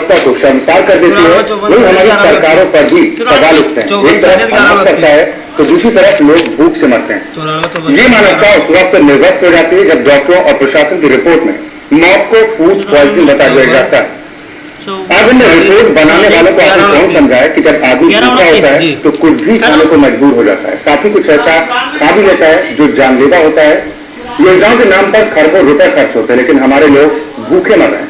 व्यवस्था को शर्मसार कर देती है, वही हमारी सरकारों पर भी सवाल उठते हैं। एक तरफ अनाज सकता है तो दूसरी तरफ लोग भूख से मरते हैं। ये मानवता उस वक्त निर्वस्त हो जाती है जब डॉक्टरों और प्रशासन की रिपोर्ट में मौत को फूड पॉइजनिंग बता दिया जाता है। आज हमने रिपोर्ट बनाने वालों को आपने कौन समझाया कि जब आदमी भूखा होता है तो कुछ भी खाने को मजबूर हो जाता है, साथ ही कुछ ऐसा खा भी लेता है जो जानलेवा होता है। योजनाओं के नाम पर खरबों रुपए खर्च होते हैं, लेकिन हमारे लोग भूखे मर रहे हैं।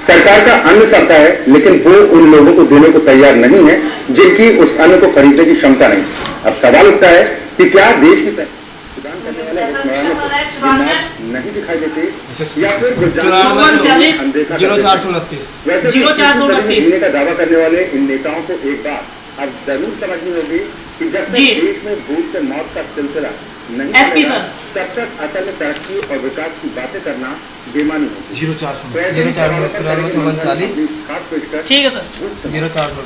सरकार का अन्न सरता है, लेकिन वो उन लोगों को देने को तैयार नहीं है जिनकी उस अन्न को खरीदने की क्षमता नहीं। अब सवाल उठता है कि क्या देश की प्रदान करने वाले नहीं दिखाई देते या फिर जीने का दावा करने वाले इन नेताओं को एक बात अब जरूर समझनी होगी कि जब तक देश में भूख से मौत का सिलसिला नहीं तब तक असल में तरक्की और विकास की बातें करना बेमानी होगी। 0440 ठीक है सर 0440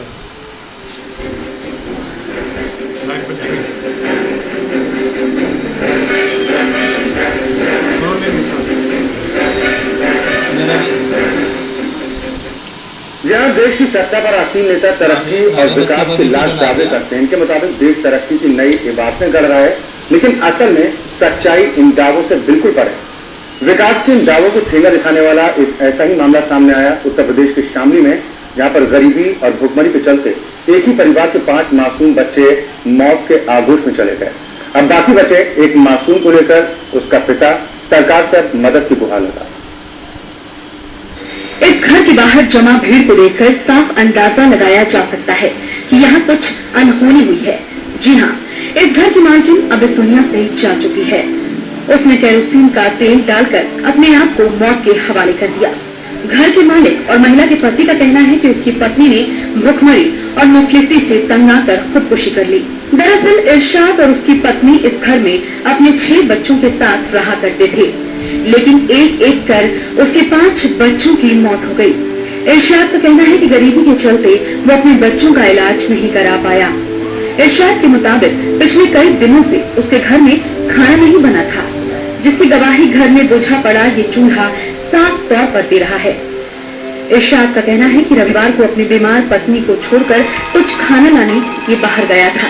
यहाँ देश की सत्ता पर आसीन नेता तरक्की और विकास के लाख दावे करते हैं। इनके मुताबिक देश तरक्की की नई इबारतें गढ़ रहा है, लेकिन असल में सच्चाई इन दावों से बिल्कुल पर है। विकास के इन दावों को ठेंगा दिखाने वाला एक ऐसा ही मामला सामने आया उत्तर प्रदेश के शामली में, जहाँ पर गरीबी और भुखमरी के चलते एक ही परिवार के 5 मासूम बच्चे मौत के आगोश में चले गए। अब बाकी बचे एक मासूम को लेकर उसका पिता सरकार से मदद की गुहार लगा। इस घर के बाहर जमा भीड़ को देखकर साफ अंदाजा लगाया जा सकता है कि यहाँ कुछ अनहोनी हुई है। जी हाँ, इस घर की मालकिन अब इस दुनिया से जा चुकी है। उसने केरोसिन का तेल डालकर अपने आप को मौत के हवाले कर दिया। घर के मालिक और महिला के पति का कहना है कि उसकी पत्नी ने भुखमरी और मुफलिसी से तंग आकर खुदकुशी कर ली। दरअसल इरशाद और उसकी पत्नी इस घर में अपने 6 बच्चों के साथ रहा करते थे, लेकिन एक एक कर उसके 5 बच्चों की मौत हो गई। इरशाद का कहना है कि गरीबी के चलते वो अपने बच्चों का इलाज नहीं करा पाया। इरशाद के मुताबिक पिछले कई दिनों से उसके घर में खाना नहीं बना था, जिसकी गवाही घर में बुझा पड़ा ये चूल्हा साफ तौर पर दे रहा है। इरशाद का कहना है कि रविवार को अपनी बीमार पत्नी को छोड़कर कुछ खाना लाने ये बाहर गया था,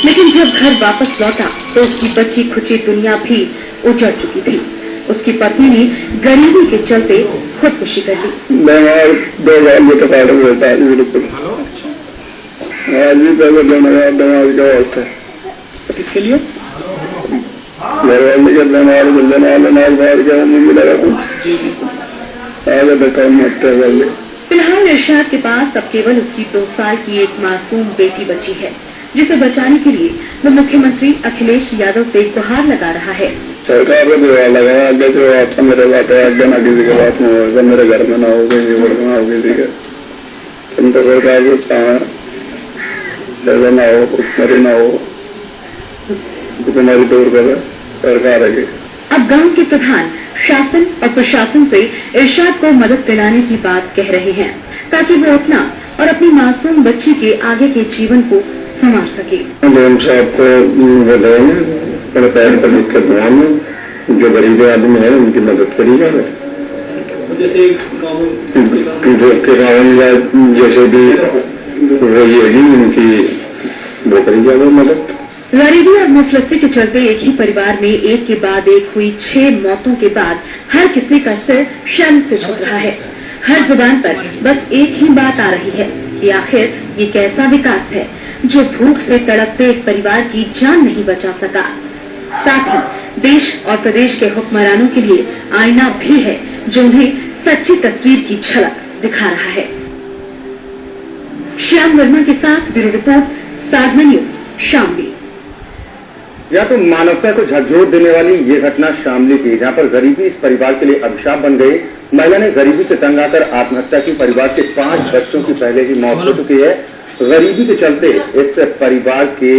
लेकिन जब घर वापस लौटा तो उसकी बची खुची दुनिया भी उजड़ चुकी थी। उसकी पत्नी ने गरीबी के चलते खुदकुशी कर ली। किसके लिए? फिलहाल इरशाद के पास अब केवल उसकी 2 साल की एक मासूम बेटी बची है, जिसे बचाने के लिए वो मुख्यमंत्री अखिलेश यादव से गुहार लगा रहा है। सरकार को लगाया जो अच्छा मेरे बात है, ना किसी के बात में होगा, मेरे घर में ना हो, किसी ना हो, किसी के सरकार को ना हो, भुखमरी ना हो, भुखमरी दूर करे सरकार है। अब गांव के प्रधान शासन और प्रशासन से इरशाद को मदद दिलाने की बात कह रहे हैं, ताकि वो अपना और अपनी मासूम बच्ची के आगे के जीवन को संवार सके। साहब को बताएंगे पैर पर दिक्कत में जो गरीब आदमी है उनकी मदद करी जाए, जैसे जैसे भी वही होगी उनकी वो करी जाए मदद। गरीबी और मुफलिसी के चलते एक ही परिवार में एक के बाद एक हुई 6 मौतों के बाद हर किसी का सिर शर्म से झुक रहा है। हर जुबान पर बस एक ही बात आ रही है कि आखिर ये कैसा विकास है जो भूख से तड़पते एक परिवार की जान नहीं बचा सका। साथ ही देश और प्रदेश के हुक्मरानों के लिए आईना भी है जो उन्हें सच्ची तस्वीर की झलक दिखा रहा है। श्याम वर्मा के साथ ब्यूरो रिपोर्ट, साधना न्यूज, शामली। या तो मानवता को झकझोर देने वाली ये घटना शामली की, जहां पर गरीबी इस परिवार के लिए अभिशाप बन गई। महिला ने गरीबी से तंग आकर आत्महत्या की। परिवार के 5 बच्चों की पहले ही मौत हो चुकी है। गरीबी के चलते इस परिवार के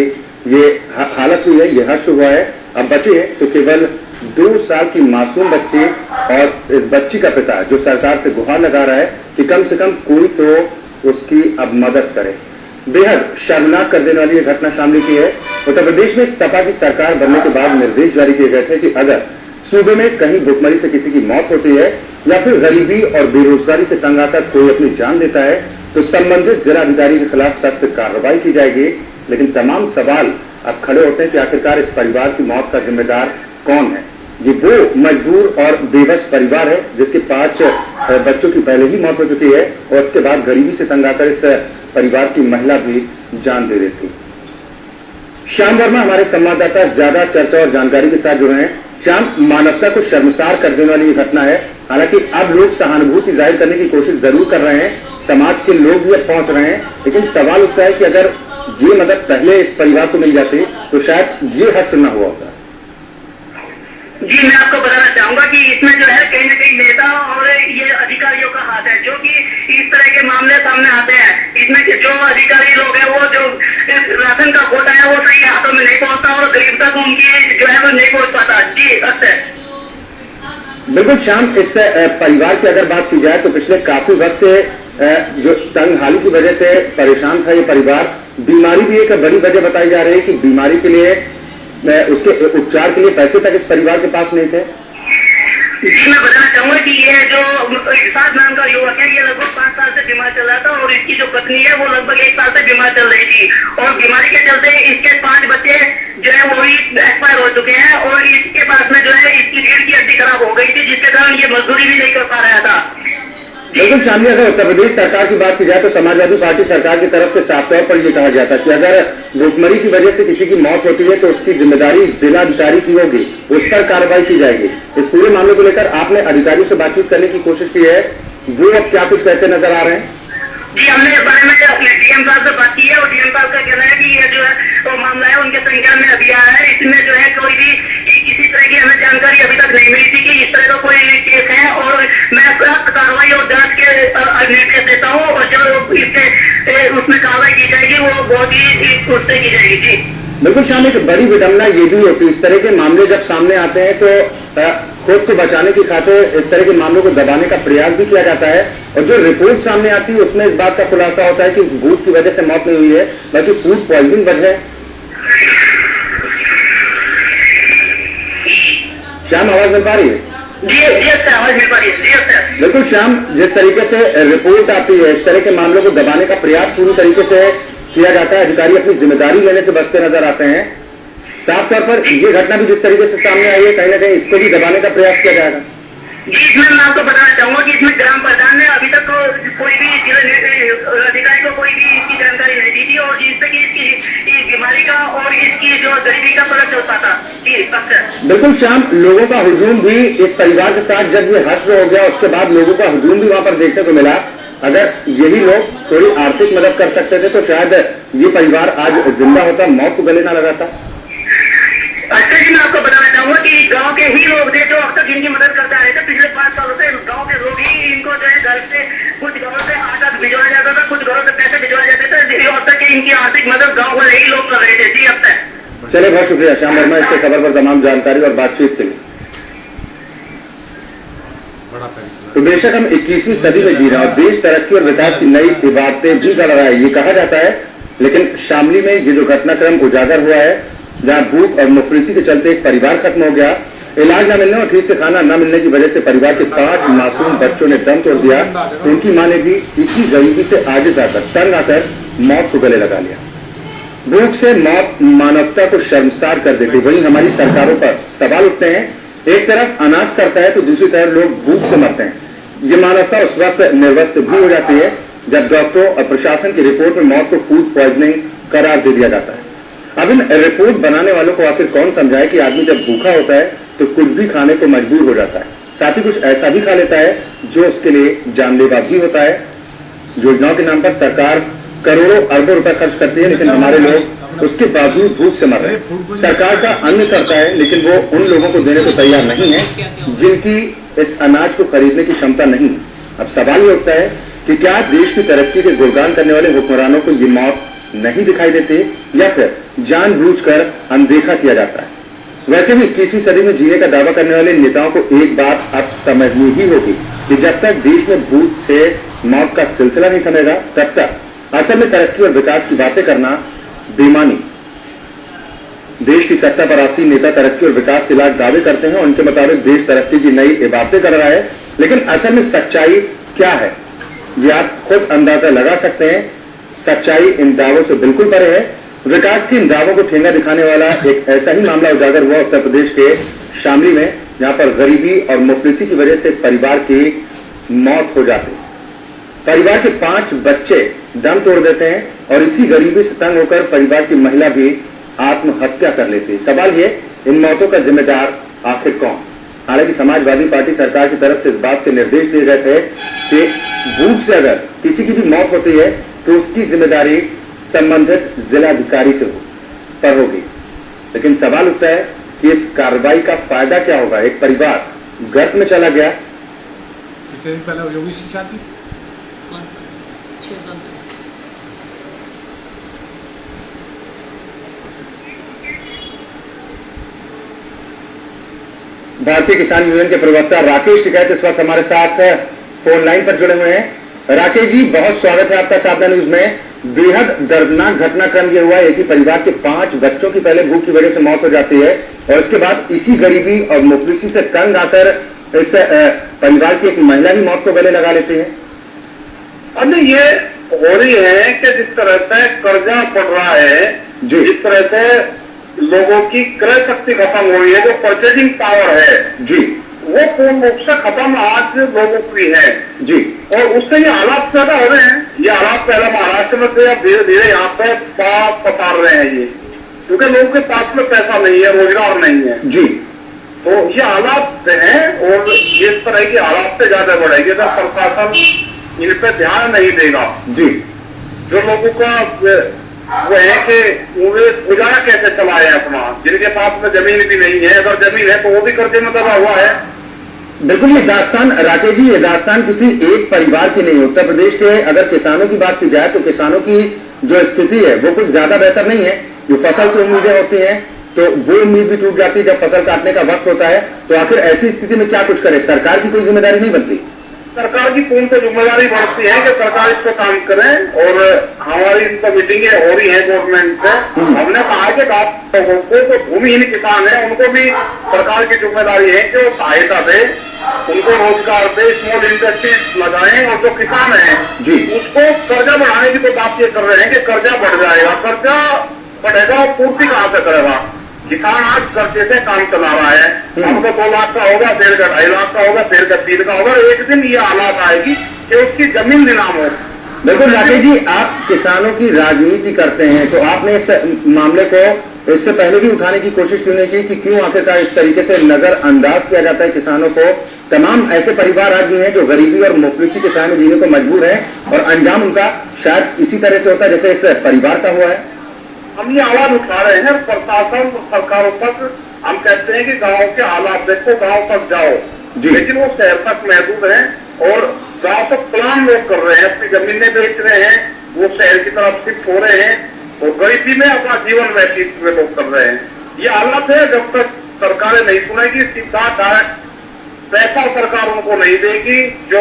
ये हालत हुई है, ये हर्ष हुआ है। अब बचे तो केवल 2 साल की मासूम बच्ची और इस बच्ची का पिता, जो सरकार से गुहार लगा रहा है कि कम से कम कोई तो उसकी अब मदद करे। बेहद शर्मनाक कर देने वाली यह घटना शामली की है। उत्तर प्रदेश में सपा की सरकार बनने के बाद निर्देश जारी किए गए थे कि अगर सूबे में कहीं भुखमरी से किसी की मौत होती है या फिर गरीबी और बेरोजगारी से तंग आकर कोई अपनी जान देता है तो संबंधित जिलाधिकारी के खिलाफ सख्त कार्रवाई की जाएगी। लेकिन तमाम सवाल अब खड़े होते हैं कि आखिरकार इस परिवार की मौत का जिम्मेदार कौन है। ये वो मजबूर और बेबस परिवार है जिसके 5 बच्चों की पहले ही मौत हो चुकी है और उसके बाद गरीबी से तंग आकर इस परिवार की महिला भी जान दे देती। श्याम वर्मा हमारे संवाददाता ज्यादा चर्चा और जानकारी के साथ जुड़े हैं। श्याम, मानवता को शर्मसार कर देने वाली ये घटना है। हालांकि अब लोग सहानुभूति जाहिर करने की कोशिश जरूर कर रहे हैं, समाज के लोग भी अब पहुंच रहे हैं, लेकिन सवाल उठता है कि अगर ये मदद पहले इस परिवार को मिल जाती तो शायद ये हर्ष न हुआ होता। जी, मैं आपको बताना चाहूंगा कि इसमें जो है कहीं न कहीं नेता और ये अधिकारियों का हाथ है, जो कि इस तरह के मामले सामने आते हैं। इसमें जो अधिकारी लोग हैं वो जो राशन का कोटा है वो सही हाथों में नहीं पहुंचता और गरीब तक उनकी जो है वो नहीं पहुंच पाता। जी अक्सर बिल्कुल श्याम, इस परिवार की अगर बात की जाए तो पिछले काफी वक्त से जो तंगहाली की वजह से परेशान था ये परिवार। बीमारी भी एक बड़ी वजह बताई जा रही है कि बीमारी के लिए उसके उपचार के लिए पैसे तक इस परिवार के पास नहीं थे। जी, मैं बताना चाहूंगा कि ये जो इरशाद नाम का युवक है ये लगभग 5 साल से बीमार चल रहा था और इसकी जो पत्नी है वो लगभग 1 साल से बीमार चल रही थी और बीमारी के चलते इसके 5 बच्चे जो है वो भी एक्सपायर हो चुके हैं और इसके पास में जो है इसकी रीढ़ की हड्डी खराब हो गई थी जिसके कारण ये मजदूरी भी नहीं कर पा रहा था। लेकिन शामिल अगर उत्तर प्रदेश सरकार की बात की जाए तो समाजवादी पार्टी सरकार की तरफ से साफ तौर पर यह कहा जाता है कि अगर भुखमरी की वजह से किसी की मौत होती है तो उसकी जिम्मेदारी जिलाधिकारी की होगी, उस पर कार्रवाई की जाएगी। इस पूरे मामले को लेकर आपने अधिकारियों से बातचीत करने की कोशिश की है, वो अब क्या कुछ कहते नजर आ रहे हैं? जी, हमने इस बारे में डीएम साहब से बात की है और डीएम साहब का कहना है कि ये जो है वो मामला है उनके संज्ञान में अभी आया है। इसमें जो है कोई भी किसी तरह की हमें जानकारी अभी तक नहीं मिली थी कि इस तरह का कोई केस है और मैं सख्त कार्रवाई और जांच के निर्देश देता हूँ और जो इसके उसमें कार्रवाई की जाएगी वो बहुत ही उससे की जाएगी। जी बिल्कुल शाम, एक बड़ी विडंबना ये भी होती है इस तरह के मामले जब सामने आते हैं तो खुद को बचाने की खातिर इस तरह के मामलों को दबाने का प्रयास भी किया जाता है और जो रिपोर्ट सामने आती है उसमें इस बात का खुलासा होता है कि भूख की वजह से मौत नहीं हुई है बल्कि फूड पॉइजनिंग वजह है। श्याम, आवाज मिल पा रही है? आवाज मिल पा रही है। बिल्कुल श्याम, जिस तरीके से रिपोर्ट आती है इस तरह के मामलों को दबाने का प्रयास पूरी तरीके से किया जाता है, अधिकारी अपनी जिम्मेदारी लेने से बचते नजर आते हैं। साफ तौर पर ये घटना भी जिस तरीके से सामने आई है कहीं न कहीं इसको भी दबाने का प्रयास किया जाएगा। जी, इसमें मैं आपको बताना चाहूंगा कि इसमें ग्राम प्रधान ने अभी तक कोई भी अधिकारी को कोई भी इसकी जानकारी नहीं दी थी और जिससे कि इसकी बीमारी का और इसकी जो गरीबी का पता चल पाता। जी अक्सर बिल्कुल श्याम, लोगों का हुजूम भी इस परिवार के साथ जब ये हश्र हो गया उसके बाद लोगों का हुजूम भी वहां पर देखने को मिला। अगर यही लोग थोड़ी आर्थिक मदद कर सकते थे तो शायद ये परिवार आज जिंदा होता, मौत को गले ना लगाता। अच्छा जी, मैं आपको बताना चाहूंगा कि गांव के ही लोग थे जो अब तक इनकी मदद करते आ रहे थे। पिछले 5 सालों से गांव के लोग ही इनको जो है घर से कुछ घरों से आटा भिजवाया जाता था, कुछ घरों से पैसे भिजवाए जाते थे। अब तक इनकी आर्थिक मदद गाँव वाले ही लोग कर रहे थे। जी अब तक। चलिए, बहुत शुक्रिया श्याम वर्मा इसके खबर पर तमाम जानकारी और बातचीत के लिए। तो बेशक हम 21वीं सदी में जी रहे हैं और देश तरक्की और विकास की नई इबारतें भी गढ़ रहा है ये कहा जाता है, लेकिन शामली में ये जो घटनाक्रम उजागर हुआ है जहां भूख और मुफलिसी के चलते एक परिवार खत्म हो गया, इलाज न मिलने और ठीक से खाना न मिलने की वजह से परिवार के 5 मासूम बच्चों ने दम तोड़ दिया, तो उनकी मां ने भी इसी गरीबी से आजिज आकर तंग आकर मौत को गले लगा लिया। भूख से मौत मानवता को शर्मसार कर देती। वहीं हमारी सरकारों पर सवाल उठते हैं, एक तरफ अनाज करता है तो दूसरी तरफ लोग भूख से मरते हैं। ये मानवता उस वक्त निर्वस्त भी हो जाती है जब डॉक्टरों और प्रशासन की रिपोर्ट में मौत को फूड पॉइजनिंग करार दे दिया जाता है। अब इन रिपोर्ट बनाने वालों को आखिर कौन समझाए कि आदमी जब भूखा होता है तो कुछ भी खाने को मजबूर हो जाता है, साथ ही कुछ ऐसा भी खा लेता है जो उसके लिए जानलेवा भी होता है। योजनाओं के नाम पर सरकार करोड़ों अरबों रुपए खर्च करती है, लेकिन हमारे लोग उसके बावजूद भूख से मर रहे हैं। सरकार का अन्न करता है लेकिन वो उन लोगों को देने को तैयार नहीं है जिनकी इस अनाज को खरीदने की क्षमता नहीं। अब सवाल ये उठता है कि क्या देश की तरक्की के गुणगान करने वाले हुक्मरानों को ये मौत नहीं दिखाई देती या फिर जानबूझकर अनदेखा किया जाता है। वैसे भी 21वीं सदी में जीने का दावा करने वाले नेताओं को एक बात अब समझनी ही होगी कि जब तक देश में भूख से मौत का सिलसिला नहीं थमेगा तब तक असल में तरक्की और विकास की बातें करना बेमानी। देश की सत्ता पर आसीन नेता तरक्की और विकास के लाख दावे करते हैं। उनके मुताबिक देश तरक्की की नई इबारतें कर रहा है, लेकिन असल में सच्चाई क्या है ये आप खुद अंदाजा लगा सकते हैं। सच्चाई इन दावों से बिल्कुल परे है। विकास के इन दावों को ठेंगा दिखाने वाला एक ऐसा ही मामला उजागर हुआ उत्तर प्रदेश के शामली में, जहां पर गरीबी और मुफलिसी की वजह से परिवार की मौत हो जाती है। परिवार के 5 बच्चे दम तोड़ देते हैं और इसी गरीबी से तंग होकर परिवार की महिला भी आत्महत्या कर लेती है। सवाल ये, इन मौतों का जिम्मेदार आखिर कौन? हालांकि समाजवादी पार्टी सरकार की तरफ से इस बात के निर्देश दिए गए थे कि भूख से अगर किसी की भी मौत होती है तो उसकी जिम्मेदारी संबंधित जिलाधिकारी से पर होगी। लेकिन सवाल उठता है कि इस कार्रवाई का फायदा क्या होगा? एक परिवार गर्त में चला गया। कितने दिन पहले योगी से शादी? 6 साल भारतीय किसान यूनियन के प्रवक्ता राकेश टिकैत इस वक्त हमारे साथ फोन लाइन पर जुड़े हुए हैं। राकेश जी, बहुत स्वागत है आपका साधना न्यूज में। बेहद दर्दनाक घटनाक्रम ये हुआ है कि परिवार के 5 बच्चों की पहले भूख की वजह से मौत हो जाती है और इसके बाद इसी गरीबी और मुफलिसी से तंग आकर इस परिवार की एक महिला भी मौत को गले लगा लेती है। अब ये हो रही है कि जिस तरह से कर्जा बढ़ रहा है, जिस तरह से लोगों की क्रय शक्ति खत्म हो रही है, जो परचेजिंग पावर है जी, वो पूर्ण रूप से खत्म आज लोगों की है जी, और उससे ये हालात पैदा हो रहे हैं। ये हालात पहले महाराष्ट्र में थे, अब धीरे धीरे यहाँ पे पसार रहे हैं ये, क्योंकि लोगों के पास में पैसा नहीं है, रोजगार नहीं है जी। तो ये हालात हैं और इस तरह की हालात से ज्यादा बढ़ेगी अगर प्रशासन इन पे ध्यान नहीं देगा जी। जो लोगों का वो है कि उन्हें गुजारा कैसे चलाए अपना, जिनके पास में जमीन भी नहीं है, अगर जमीन है तो वो भी कर्जे में दबा हुआ है। बिल्कुल, ये दास्तान राकेश जी, ये दास्तान किसी एक परिवार की नहीं है। उत्तर प्रदेश के अगर किसानों की बात की जाए तो किसानों की जो स्थिति है वो कुछ ज्यादा बेहतर नहीं है। जो फसल से उम्मीदें होती हैं तो वो उम्मीद भी टूट जाती है जब फसल काटने का वक्त होता है। तो आखिर ऐसी स्थिति में क्या कुछ करे? सरकार की कोई जिम्मेदारी नहीं बनती? सरकार की पूर्ण से जिम्मेदारी बढ़ती है कि सरकार इस पर काम करे और हमारी इन पर मीटिंगें हो रही है गवर्नमेंट से। हमने कहा कि लोगों को जो भूमिहीन किसान है उनको भी सरकार की जिम्मेदारी है कि वो सहायता दे, उनको रोजगार दे, स्मॉल इंडस्ट्रीज लगाएं और जो किसान है उसको कर्जा बढ़ाने की तो बात ये कर रहे हैं कि कर्जा बढ़ जाएगा। कर्जा बढ़ेगा और पूर्ति कहाँ से करेगा? किसान आज कर्जे से काम चला रहा है। हमको 2 लाख का होगा, फिर का 2.5 लाख का होगा, फिर का 3 का होगा। एक दिन ये हालात आएगी कि उसकी जमीन नीलाम हो। बिल्कुल राकेश जी, आप किसानों की राजनीति करते हैं तो आपने इस मामले को इससे पहले भी उठाने की कोशिश क्यों नहीं की कि क्यों आखिरकार इस तरीके से नजरअंदाज किया जाता है किसानों को? तमाम ऐसे परिवार आज भी हैं जो गरीबी और मुफलिसी के सामने जीने को मजबूर है और अंजाम उनका शायद इसी तरह से होता है जैसे इस परिवार का हुआ है। हम ये आवाज उठा रहे हैं प्रशासन सरकारों पर। हम कहते हैं कि गांव के हालात देखो, गांव तक जाओ, लेकिन वो शहर तक महदूद है और गांव तक प्लान लोग कर रहे हैं, अपनी जमीनें बेच रहे हैं, वो शहर की तरफ शिफ्ट हो रहे हैं और गरीबी में अपना जीवन व्यतीत में लोग कर रहे हैं। ये हालत है। जब तक सरकारें नहीं सुनेगी, सीधा डायरेक्ट पैसा सरकार उनको नहीं देगी, जो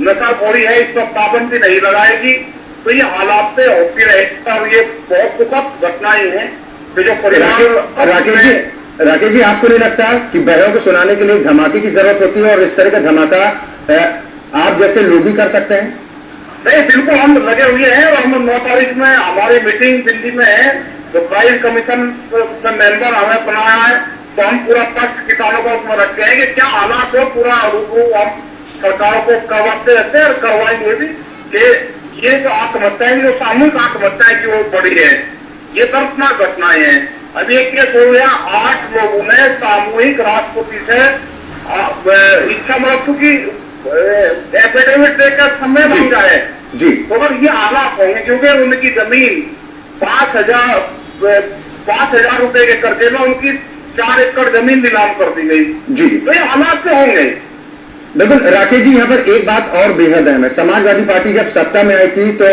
नशाखोरी है इस पर पाबंदी नहीं लगाएगी, तो ये हालात से होती रहेगी और ये बहुत दुखद घटनाएं हैं कि जो परिवार। राकेश जी, आपको नहीं लगता कि बहनों को सुनाने के लिए धमाके की जरूरत होती है और इस तरह का धमाका आप जैसे लोग भी कर सकते हैं? नहीं, बिल्कुल हम लगे हुए हैं और हम 9 तारीख में हमारी मीटिंग दिल्ली में है, जो प्राइस कमीशन में मेंबर हमें बनाया है, तो हम पूरा पक्ष किसानों को उसमें रखते हैं कि क्या हालात हो, पूरा रूबरू हम सरकारों को करवाते रहते हैं और करवाएंगे भी कि ये जो आत्महत्याएं, जो सामूहिक आत्महत्याएं की वो बढ़ी है, ये दर्दनाक घटनाएं हैं। अभी एक केस हो गया, 8 लोगों ने सामूहिक राष्ट्रपति से इच्छा मृत्यु की एफिडेविट देकर समय मांगा है जी। तो अगर ये हालात होंगे क्योंकि उनकी जमीन 5,000 रुपए के कर्जे में उनकी 4 एकड़ जमीन नीलाम कर दी गई जी, तो ये हालात से होंगे। बिल्कुल राकेश जी, यहाँ पर एक बात और बेहद अहम है। समाजवादी पार्टी जब सत्ता में आई थी तो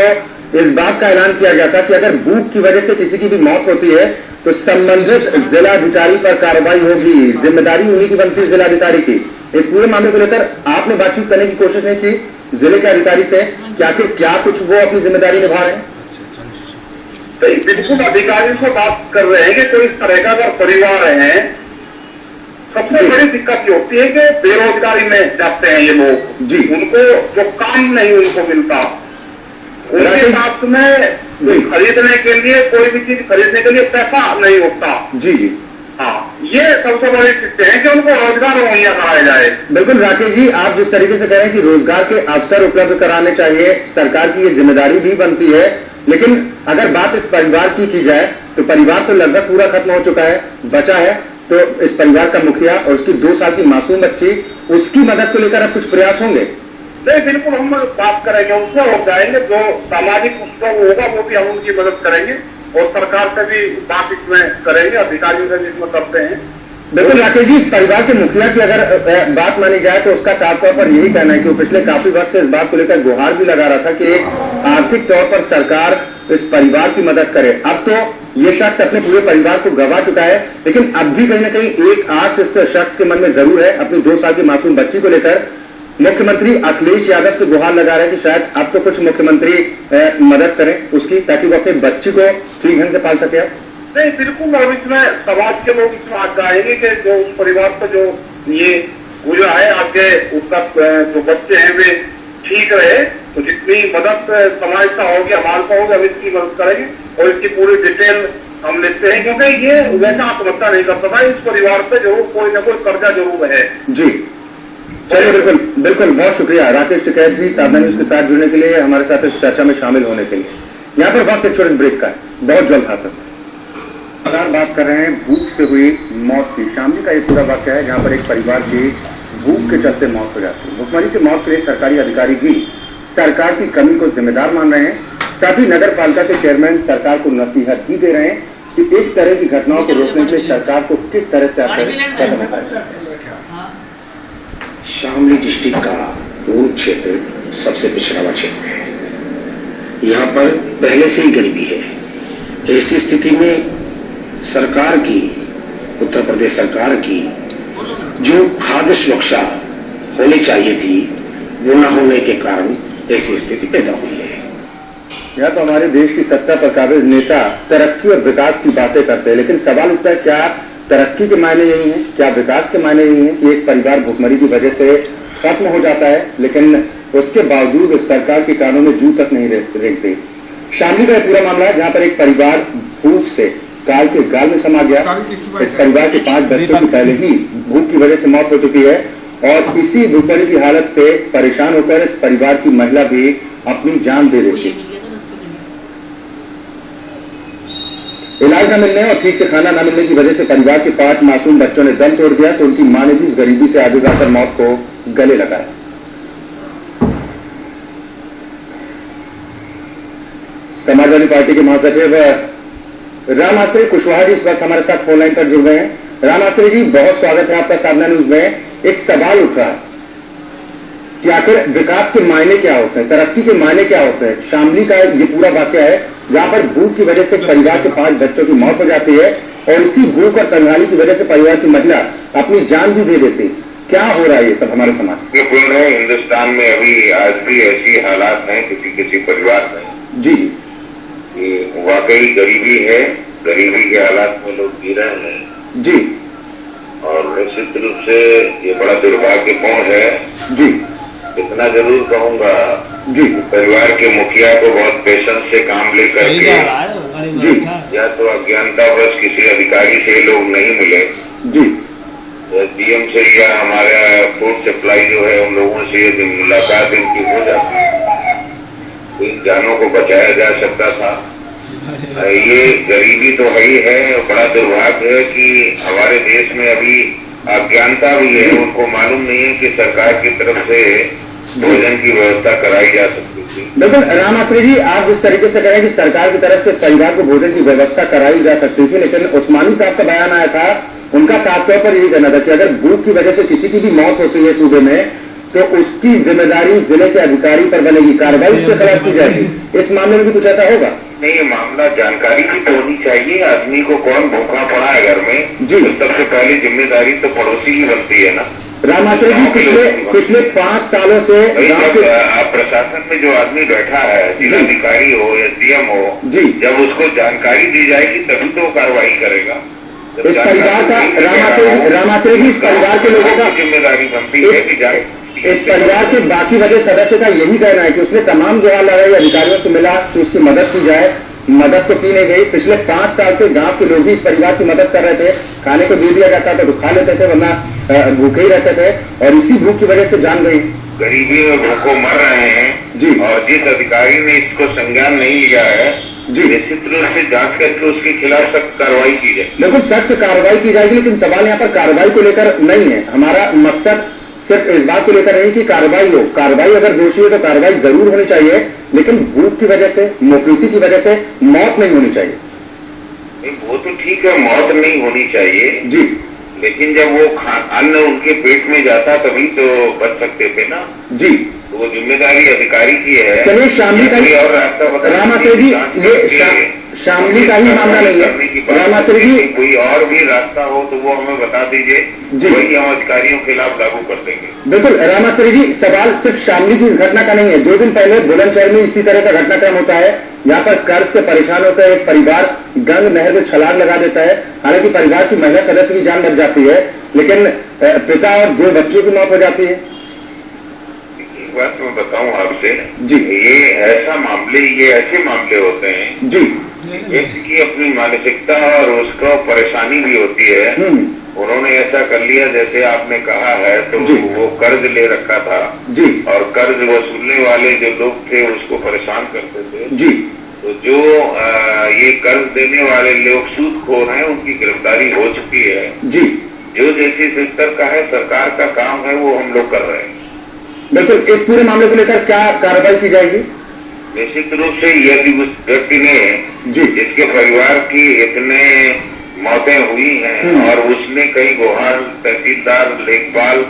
इस बात का ऐलान किया गया था कि अगर भूख की वजह से किसी की भी मौत होती है तो संबंधित जिलाधिकारी पर कार्रवाई होगी, जिम्मेदारी उन्हीं की बनती है जिलाधिकारी की। इस पूरे मामले को लेकर आपने बातचीत करने की कोशिश नहीं की जिले के अधिकारी से? क्या कुछ वो अपनी जिम्मेदारी निभा रहे हैं? तो बिल्कुल अधिकारी से बात कर रहे हैं कि कोई इस तरह का अगर परिवार है, सबसे बड़ी दिक्कत ये होती है कि बेरोजगारी में जाते हैं ये लोग जी, उनको जो काम नहीं उनको मिलता, उनके साथ में खरीदने के लिए कोई भी चीज खरीदने के लिए पैसा नहीं होता जी जी। हाँ, ये सबसे बड़ी चीज है कि उनको रोजगार मुहैया कराया जाए। बिल्कुल राकेश जी, आप जिस तरीके से कह रहे हैं कि रोजगार के अवसर उपलब्ध कराने चाहिए, सरकार की ये जिम्मेदारी भी बनती है, लेकिन अगर बात इस परिवार की जाए तो परिवार तो लगभग पूरा खत्म हो चुका है, बचा है तो इस परिवार का मुखिया और उसकी 2 साल की मासूम बच्ची, उसकी मदद को लेकर अब कुछ प्रयास होंगे? नहीं, बिल्कुल हम बात करेंगे, उसमें हो जाएंगे, जो सामाजिक उत्सव होगा वो भी हम उनकी मदद करेंगे और सरकार से भी बात इसमें करेंगे, अधिकारियों से भी इसमें करते हैं। बिल्कुल राकेश जी, इस परिवार के मुखिया की अगर बात मानी जाए तो उसका साफ तौर पर यही कहना है कि वो पिछले काफी वक्त से इस बात को लेकर गुहार भी लगा रहा था कि आर्थिक तौर पर सरकार इस परिवार की मदद करे। अब तो ये शख्स अपने पूरे परिवार को गंवा चुका है, लेकिन अब भी कहीं न कहीं एक आस इस शख्स के मन में जरूर है अपनी 2 साल की मासूम बच्ची को लेकर। मुख्यमंत्री अखिलेश यादव से गुहार लगा रहे हैं कि शायद अब तो कुछ मुख्यमंत्री मदद करें उसकी, ताकि वो अपनी बच्ची को ठीक ढंग से पाल सके। नहीं, बिल्कुल, और इसमें समाज के लोग इसमें आ जाएंगे कि जो उस परिवार को जो ये गुजरा है, आगे उसका जो बच्चे हैं वे ठीक रहे, तो जितनी मदद समाज का होगी, हमारे का होगी, हम इसकी मदद करेंगे और इसकी पूरी डिटेल हम लिखते हैं, क्योंकि ये वैसा आत्महत्या नहीं करता था, इस परिवार पे जरूर कोई न कोई कर्जा जरूर है जी। चलिए, बिल्कुल बिल्कुल, बहुत शुक्रिया राकेश टिकैत जी साधना न्यूज के साथ जुड़ने के लिए, हमारे साथ इस चर्चा में शामिल होने के लिए। यहाँ पर वक्त एक छोटे ब्रेक का है, बहुत जल्द हासिल। बात कर रहे हैं भूख से हुई मौत की। शामली का ये पूरा वाक्य है जहां पर एक परिवार की भूख के चलते मौत हो जाती है। भुखमरी से मौत के लिए सरकारी अधिकारी भी सरकार की कमी को जिम्मेदार मान रहे हैं। साथ ही नगर पालिका के चेयरमैन सरकार को नसीहत भी दे रहे हैं कि इस तरह की घटनाओं को रोकने के लिए सरकार को किस तरह से कदम उठाए। शामली डिस्ट्रिक्ट का पूर्व क्षेत्र सबसे पिछड़ा हुआ क्षेत्र है। यहाँ पर पहले से ही गरीबी है। ऐसी स्थिति में सरकार की, उत्तर प्रदेश सरकार की जो खाद्य सुरक्षा होनी चाहिए थी, वो न होने के कारण ऐसी स्थिति पैदा हुई है। यह तो हमारे देश की सत्ता पर काबिज नेता तरक्की और विकास की बातें करते हैं, लेकिन सवाल उठता है क्या तरक्की के मायने यही हैं, क्या विकास के मायने यही हैं कि एक परिवार भुखमरी की वजह से खत्म हो जाता है, लेकिन उसके बावजूद सरकार के कानों में जू तक नहीं रेंगती। शामली का पूरा मामला है जहां पर एक परिवार भूख से काल के गाल में समा गया। इस परिवार के 5 बच्चों की पहले ही भूख की वजह से मौत हो चुकी है और इसी भुखमरी की हालत से परेशान होकर इस परिवार की महिला भी अपनी जान दे देती। इलाज न मिलने और ठीक से खाना न मिलने की वजह से परिवार के 5 मासूम बच्चों ने दम तोड़ दिया, तो उनकी मां ने भी इस गरीबी से आगे जाकर मौत को गले लगाया। समाजवादी पार्टी के महासचिव राम आश्रय कुशवाहा जी इस वक्त हमारे साथ फोन लाइन पर जुड़ गए हैं। राम आश्रय जी, बहुत स्वागत है आपका साधना न्यूज में। एक सवाल उठ रहा है कि आखिर विकास के मायने क्या होते हैं, तरक्की के मायने क्या होते हैं। शामली का ये पूरा वाकया है जहां पर भूख की वजह से परिवार के 5 बच्चों की मौत हो जाती है और इसी भूख और तंगहाली की वजह से परिवार की महिला अपनी जान भी दे देती। क्या हो रहा है ये सब हमारे समाज में? पूर्ण हिंदुस्तान में अभी आज भी ऐसी हालात हैं किसी परिवार में जी, वाकई गरीबी है, गरीबी के हालात में लोग जी रहे हैं जी, और निश्चित रूप से ये बड़ा दुर्भाग्यपूर्ण है जी। इतना जरूर कहूंगा जी, परिवार के मुखिया को बहुत पेशेंस से काम लेकर के जी, या तो अज्ञानतावश किसी अधिकारी से लोग नहीं मिले जी, डीएम से या हमारा फूड सप्लाई जो है उन लोगों से यदि मुलाकात इनकी हो जाती तो इन जानों को बचाया जा सकता था। ये गरीबी तो है ही है, बड़ा दुर्भाग्य है कि हमारे देश में अभी अज्ञानता भी है, उनको मालूम नहीं है कि सरकार की तरफ से भोजन की व्यवस्था कराई जा सकती थी। बिल्कुल राम आश्रय जी, आप जिस तरीके से कह रहे हैं कि सरकार की तरफ से परिवार को भोजन की व्यवस्था कराई जा सकती थी, लेकिन उस्मानी साहब का बयान आया था, उनका साफ तौर पर यही कहना था कि अगर भूख की वजह से किसी की भी मौत होती है सूबे में तो उसकी जिम्मेदारी जिले के अधिकारी पर बनेगी, कार्रवाई उसके खिलाफ की जाएगी। इस मामले में भी कुछ ऐसा होगा? नहीं, ये मामला जानकारी की तो होनी चाहिए। आदमी को कौन भूखा पड़ा है घर में, जी, तो सबसे पहली जिम्मेदारी तो पड़ोसी की बनती है ना। रामाश्रय जी, पिछले 5 सालों से प्रशासन में जो आदमी बैठा है, जिलाधिकारी हो या सीएम हो जी, जब उसको जानकारी दी जाएगी तभी तो कार्रवाई करेगा। इस परिवार का रामाश्रय जी, इस परिवार के लोगों का जिम्मेदारी बनती है कि जाए। इस परिवार के बाकी वजह सदस्य का यही कहना है कि उसने तमाम गुहार लगाई, अधिकारियों से मिला कि उसकी मदद की जाए, मदद तो की नहीं गई। पिछले 5 साल से गांव के लोग भी इस परिवार की मदद कर रहे थे, खाने को दे दिया जाता था तो खा लेते थे, वरना भूखे ही रहते थे, और इसी भूख की वजह से जान गई। गरीबी में भूखों मर रहे हैं जी, और जिस अधिकारी ने इसको संज्ञान नहीं लिया है जी, निश्चित रूप से जांच करके उसके खिलाफ सख्त कार्रवाई की जाए। बिल्कुल सख्त कार्रवाई की जाएगी, लेकिन सवाल यहाँ पर कार्रवाई को लेकर नहीं है। हमारा मकसद सिर्फ इस बात को लेकर नहीं कि कार्रवाई हो, कार्रवाई अगर दोषी हो तो कार्रवाई जरूर होनी चाहिए, लेकिन भूख की वजह से, मोपेसी की वजह से मौत नहीं होनी चाहिए। नहीं, वो तो ठीक है, मौत नहीं होनी चाहिए जी, लेकिन जब वो अन्न उनके पेट में जाता तभी तो बच सकते थे ना। जी, तो वो जिम्मेदारी अधिकारी की है। चलिए शामली का ही और रास्ता बता, रामाश्रय जी, ये शामली का ही मामला नहीं है रामाश्रय जी। कोई और भी रास्ता हो तो वो हमें बता दीजिए, वही हम अधिकारियों के खिलाफ लागू कर देंगे। बिल्कुल रामाश्रय जी, सवाल सिर्फ शामली की इस घटना का नहीं है। 2 दिन पहले बुलंदशहर में इसी तरह का घटनाक्रम होता है। यहाँ पर कर्ज से परेशान होता है एक परिवार, गंग नहर में छलांग लगा देता है। हालांकि परिवार की महिला सदस्य की जान बच जाती है, लेकिन पिता और 2 बच्चों की मौत हो जाती है। एक बात मैं बताऊं आपसे जी, ये ऐसे मामले होते हैं जी, जिसकी अपनी मानसिकता और उसको परेशानी भी होती है। उन्होंने ऐसा कर लिया जैसे आपने कहा है, तो वो कर्ज ले रखा था जी, और कर्ज वसूलने वाले जो लोग थे उसको परेशान करते थे जी, तो जो ये कर्ज देने वाले लोग सूदखोर हैं उनकी गिरफ्तारी हो चुकी है जी। जो जैसी सेक्टर का है, सरकार का काम है, वो हम लोग कर रहे हैं। बिल्कुल, इस पूरे मामले को लेकर क्या कार्रवाई की जाएगी? निश्चित रूप से यदि उस व्यक्ति ने जिसके परिवार की इतने मौतें हुई हैं और उसने कई गुहार तहसीलदार, लेखपाल,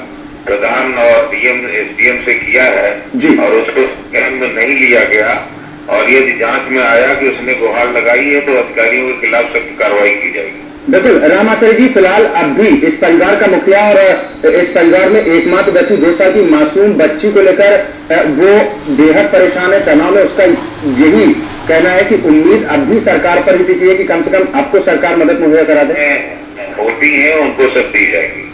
प्रधान और डीएम, एसडीएम से किया है और उसको ध्यान में नहीं लिया गया और यदि जांच में आया कि उसने गुहार लगाई है तो अधिकारियों के खिलाफ सख्त कार्रवाई की जाएगी। बिल्कुल रामाश्रय जी, फिलहाल अब भी इस परिवार का मुखिया और इस परिवार में एकमात्र बच्ची 2 साल की मासूम बच्ची को लेकर वो बेहद परेशान है, तनाव में। उसका यही कहना है कि उम्मीद अब भी सरकार पर ही टिकी है कि कम से कम आपको सरकार मदद मुहैया करा दे। होती है, उनको सब दी जाएगी।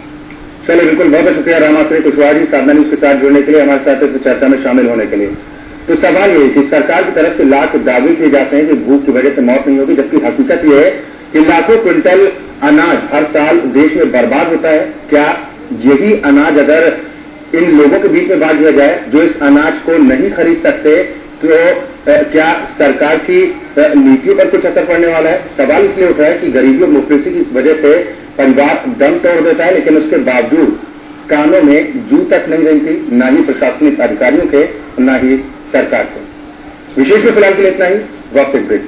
चलिए, बिल्कुल, बहुत बहुत शुक्रिया रामाश्रय कुशवाहा जी, साधना न्यूज के साथ जुड़ने के लिए, हमारे साथ इस चर्चा में शामिल होने के लिए। तो सवाल ये है कि सरकार की तरफ से लाख दावे किए जाते हैं कि भूख की वजह से मौत नहीं होगी, जबकि हकीकत यह है कि लाखों क्विंटल अनाज हर साल देश में बर्बाद होता है। क्या यही अनाज अगर इन लोगों के बीच में बांट दिया जाए जो इस अनाज को नहीं खरीद सकते, तो क्या सरकार की नीतियों पर कुछ असर पड़ने वाला है? सवाल इसलिए उठ रहा है कि गरीबी और मुफ्लिसी की वजह से परिवार दम तोड़ देता है, लेकिन उसके बावजूद कानों में जू तक नहीं रहती, न ही प्रशासनिक अधिकारियों के, न ही सरकार के। विशेष में फिलहाल के लिए इतना ही। वक्त एक ब्रेक।